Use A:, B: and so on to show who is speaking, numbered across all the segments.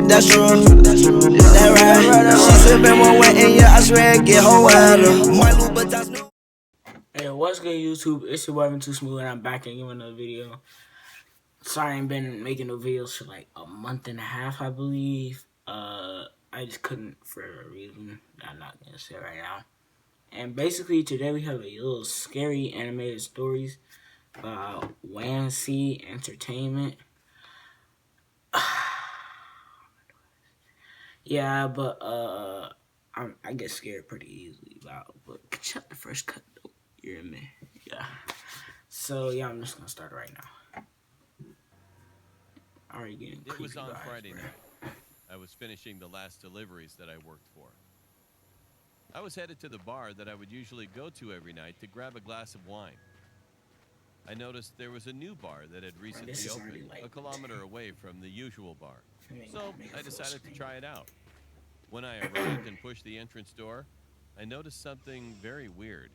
A: that's true. That right. She sippin' one wet and yeah, I swear it get her wetter. My Louboutins new.
B: Hey, what's good, YouTube? It's your boy Too Smooth, and I'm back and giving another video. Sorry, I ain't been making no videos for like a month and a half, I believe. I just couldn't for a reason that I'm not gonna say right now. And basically, today we have a little scary animated stories about YNC Entertainment. Yeah, but I get scared pretty easily about. But shut the first cut though. You're in me. Yeah. So yeah, I'm just gonna start right now. Already getting
C: It was
B: creepy
C: on
B: vibes,
C: Friday
B: bro.
C: night. I was finishing the last deliveries that I worked for. I was headed to the bar that I would usually go to every night to grab a glass of wine. I noticed there was a new bar that had
B: This
C: recently
B: is already
C: opened
B: like
C: a kilometer away from the usual bar. So
B: make a
C: I
B: full
C: decided to
B: screen.
C: try it out. When I arrived and pushed the entrance door, I noticed something very weird.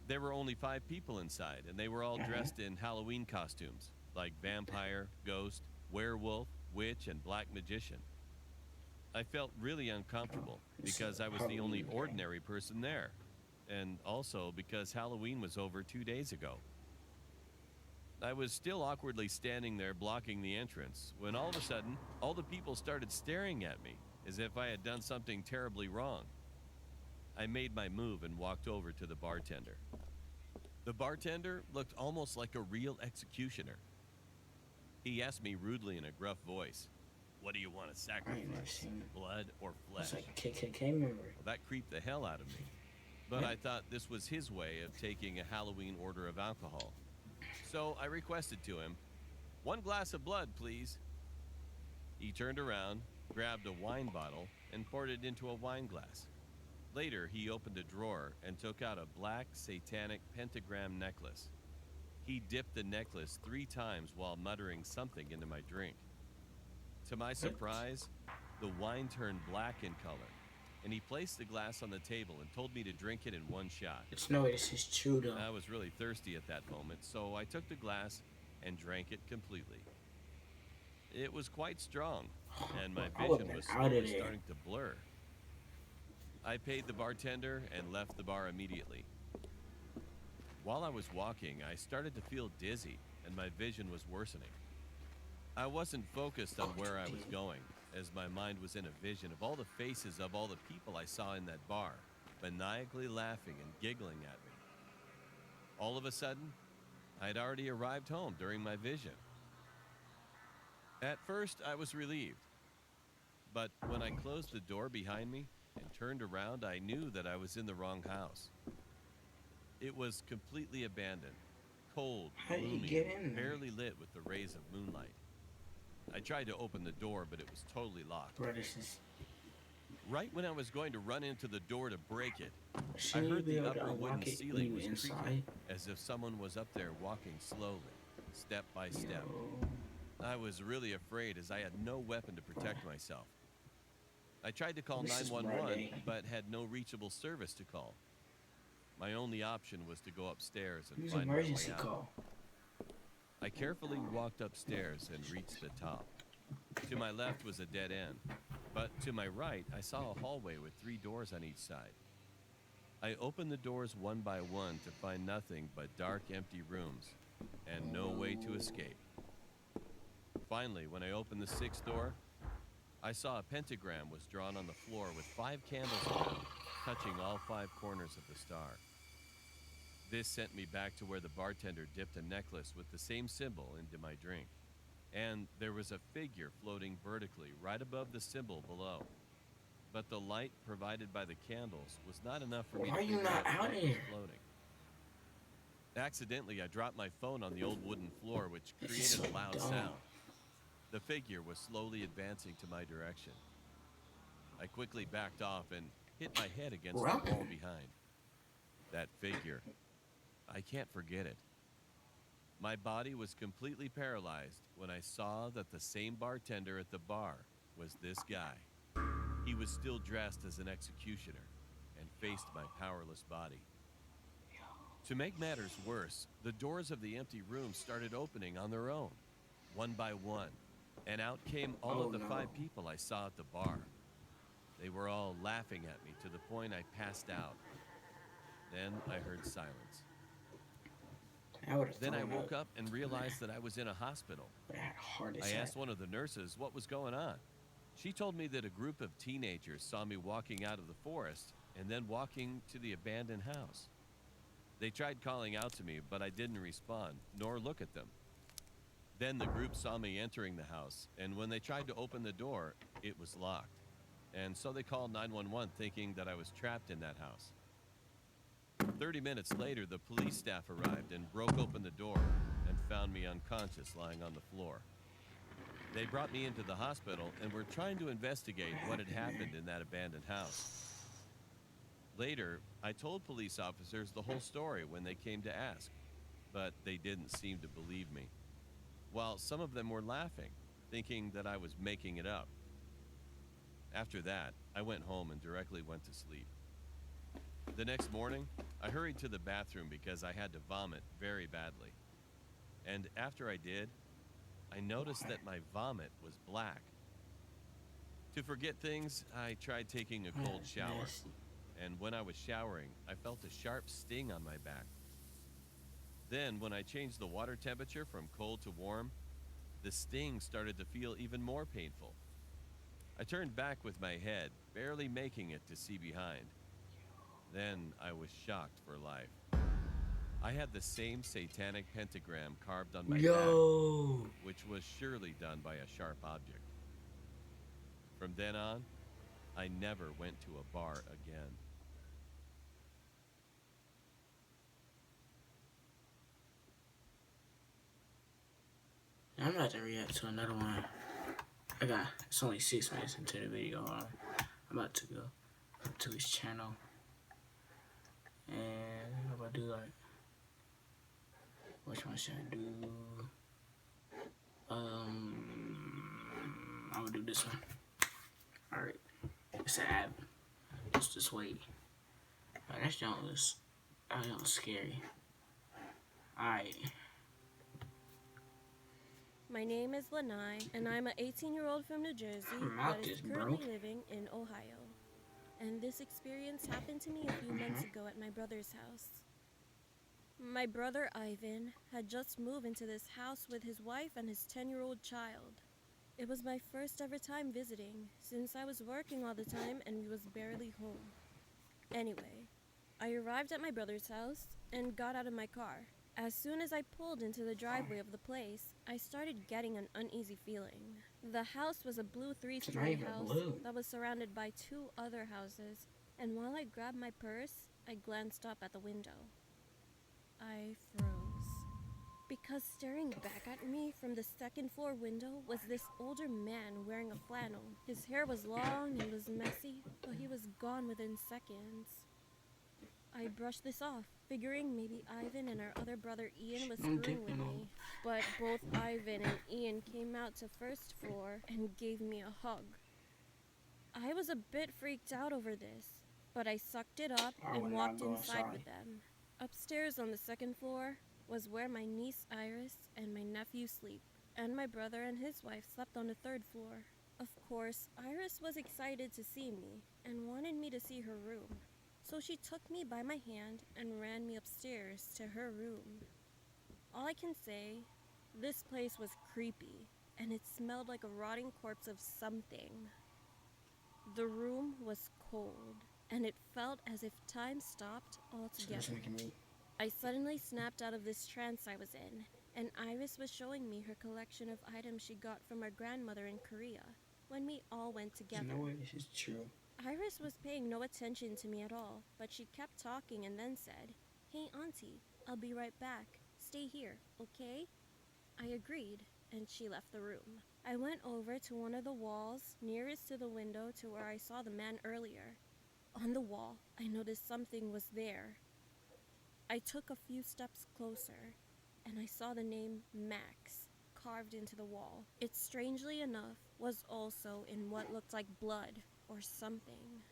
C: There were only 5 people inside, and they were all dressed in Halloween costumes, like vampire, ghost, werewolf, witch, and black magician. I felt really uncomfortable because I was the only ordinary person there, and also because Halloween was over 2 days ago. I was still awkwardly standing there blocking the entrance when all of a sudden, all the people started staring at me as if I had done something terribly wrong. I made my move and walked over to the bartender. The bartender looked almost like a real executioner. He asked me rudely in a gruff voice, "What do you want to sacrifice, blood or flesh?"
B: It's like KKK memory.
C: Well, that creeped the hell out of me. But I thought this was his way of taking a Halloween order of alcohol. So I requested to him, "1 glass of blood, please." He turned around, grabbed a wine bottle, and poured it into a wine glass. Later, he opened a drawer and took out a black satanic pentagram necklace. He dipped the necklace 3 times while muttering something into my drink. To my surprise, the wine turned black in color, and he placed the glass on the table and told me to drink it in 1 shot.
B: It's no, this is true though.
C: I was really thirsty at that moment, so I took the glass and drank it completely. It was quite strong, and my
B: I would've
C: vision was
B: been out of
C: slowly
B: there.
C: starting to blur. I paid the bartender and left the bar immediately. While I was walking, I started to feel dizzy, and my vision was worsening. I wasn't focused on where I was going, as my mind was in a vision of all the faces of all the people I saw in that bar, maniacally laughing and giggling at me. All of a sudden, I had already arrived home during my vision. At first, I was relieved. But when I closed the door behind me and turned around, I knew that I was in the wrong house. It was completely abandoned, cold,
B: How did you
C: gloomy,
B: get
C: and
B: in there?
C: barely lit with the rays of moonlight. I tried to open the door, but it was totally locked.
B: Bro, this is.
C: Right when I was going to run into the door to break it, I
B: Shouldn't you
C: heard
B: be
C: the
B: able to
C: upper wooden
B: unlock it when
C: ceiling
B: you
C: was
B: inside?
C: creaking, as if someone was up there walking slowly, step by step. I was really afraid as I had no weapon to protect myself. I tried to call
B: This is broad
C: 911,
B: day.
C: but had no reachable service to call. My only option was to go upstairs and
B: Use
C: find my way
B: emergency
C: out.
B: call.
C: I carefully walked upstairs and reached the top. To my left was a dead end, but to my right, I saw a hallway with 3 doors on each side. I opened the doors one by one to find nothing but dark, empty rooms and no way to escape. Finally, when I opened the 6th door, I saw a pentagram was drawn on the floor with 5 candles around, touching all 5 corners of the star. This sent me back to where the bartender dipped a necklace with the same symbol into my drink. And there was a figure floating vertically right above the symbol below. But the light provided by the candles was not enough for me
B: Why
C: to
B: are you
C: figure
B: not
C: out
B: out
C: what
B: of
C: was
B: here?
C: floating. Accidentally, I dropped my phone on the old wooden floor, which
B: This is
C: created
B: so
C: a loud
B: dumb.
C: sound. The figure was slowly advancing to my direction. I quickly backed off and hit my head against the wall behind. That figure, I can't forget it. My body was completely paralyzed when I saw that the same bartender at the bar was this guy. He was still dressed as an executioner and faced my powerless body. To make matters worse, the doors of the empty room started opening on their own, one by one, And out came all
B: Oh,
C: of the
B: no.
C: 5 people I saw at the bar. They were all laughing at me to the point I passed out. Then I heard silence.
B: I would have
C: Then I
B: thrown
C: woke
B: up.
C: up and realized that I was in a hospital.
B: But I had a heart
C: I
B: attack.
C: asked one of the nurses what was going on. She told me that a group of teenagers saw me walking out of the forest and then walking to the abandoned house. They tried calling out to me, but I didn't respond, nor look at them. Then the group saw me entering the house, and when they tried to open the door, it was locked. And so they called 911 thinking that I was trapped in that house. 30 minutes later, the police staff arrived and broke open the door and found me unconscious lying on the floor. They brought me into the hospital and were trying to investigate what had happened in that abandoned house. Later, I told police officers the whole story when they came to ask, but they didn't seem to believe me. While some of them were laughing, thinking that I was making it up. After that, I went home and directly went to sleep. The next morning, I hurried to the bathroom because I had to vomit very badly. And after I did, I noticed that my vomit was black. To forget things, I tried taking a cold shower.
B: Nasty.
C: And when I was showering, I felt a sharp sting on my back. Then, when I changed the water temperature from cold to warm, the sting started to feel even more painful. I turned back with my head, barely making it to see behind. Then I was shocked for life. I had the same satanic pentagram carved on my
B: Yo.
C: back, which was surely done by a sharp object. From then on, I never went to a bar again.
B: I'm about to react to another one. It's only 6 minutes into the video. I'm about to go up to his channel. And I'm about to do like, which one should I do? I'm gonna do this one. Alright. It's an app. Just wait. Alright, that junk was scary. Alright.
D: My name is Lanai, and I'm an 18-year-old from New Jersey
B: Mouth
D: that is
B: is broke.
D: currently living in Ohio. And this experience happened to me a few months ago at my brother's house. My brother Ivan had just moved into this house with his wife and his 10-year-old child. It was my first ever time visiting, since I was working all the time and we was barely home. Anyway, I arrived at my brother's house and got out of my car. As soon as I pulled into the driveway of the place, I started getting an uneasy feeling. The house was a blue three-story
B: even
D: house
B: blue.
D: that was surrounded by 2 other houses, and while I grabbed my purse, I glanced up at the window. I froze. Because staring back at me from the second floor window was this older man wearing a flannel. His hair was long and was messy, but he was gone within seconds. I brushed this off, figuring maybe Ivan and our other brother Ian was
B: I'm
D: screwing with
B: dipping
D: me. But both Ivan and Ian came out to first floor and gave me a hug. I was a bit freaked out over this, but I sucked it up
B: I would
D: and
B: not
D: walked
B: go
D: inside
B: inside.
D: with them. Upstairs on the second floor was where my niece Iris and my nephew sleep, and my brother and his wife slept on the third floor. Of course, Iris was excited to see me and wanted me to see her room. So she took me by my hand and ran me upstairs to her room. All I can say, this place was creepy, and it smelled like a rotting corpse of something. The room was cold, and it felt as if time stopped
B: So that's
D: altogether.
B: making me.
D: I suddenly snapped out of this trance I was in, and Iris was showing me her collection of items she got from our grandmother in Korea when we all went together.
B: You know what? This is true.
D: Iris was paying no attention to me at all, but she kept talking and then said, "Hey, Auntie, I'll be right back. Stay here, okay?" I agreed, and she left the room. I went over to one of the walls nearest to the window to where I saw the man earlier. On the wall, I noticed something was there. I took a few steps closer, and I saw the name Max carved into the wall. It, strangely enough, was also in what looked like blood or something.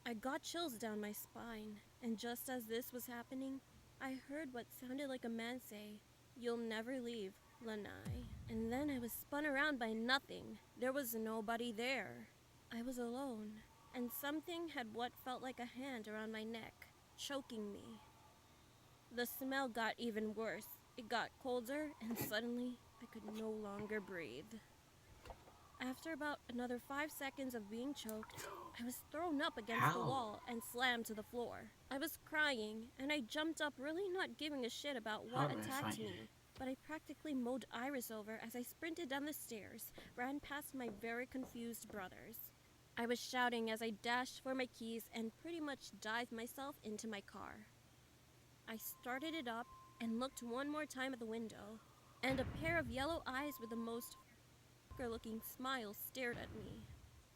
D: I got chills down my spine, and just as this was happening, I heard what sounded like a man say, "You'll never leave. Lanai. And then I was spun around by nothing. There was nobody there. I was alone, and something had what felt like a hand around my neck, choking me. The smell got even worse. It got colder, and suddenly I could no longer breathe. After about another 5 seconds of being choked, I was thrown up against the wall and slammed to the floor. I was crying, and I jumped up, really not giving a shit about what attacked me. But I practically mowed Iris over as I sprinted down the stairs, ran past my very confused brothers. I was shouting as I dashed for my keys and pretty much dived myself into my car. I started it up and looked one more time at the window, and a pair of yellow eyes with the most looking smile stared at me.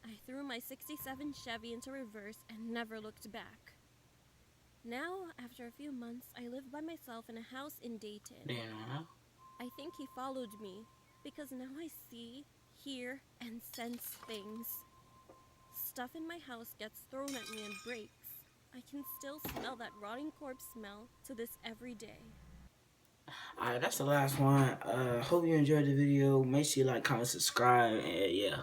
D: I threw my '67 Chevy into reverse and never looked back. Now, after a few months, I live by myself in a house in Dayton. I think he followed me, because now I see, hear, and sense things. Stuff in my house gets thrown at me and breaks. I can still smell that rotting corpse smell to this every day.
B: Alright, that's the last one. Hope you enjoyed the video. Make sure you like, comment, subscribe, and yeah.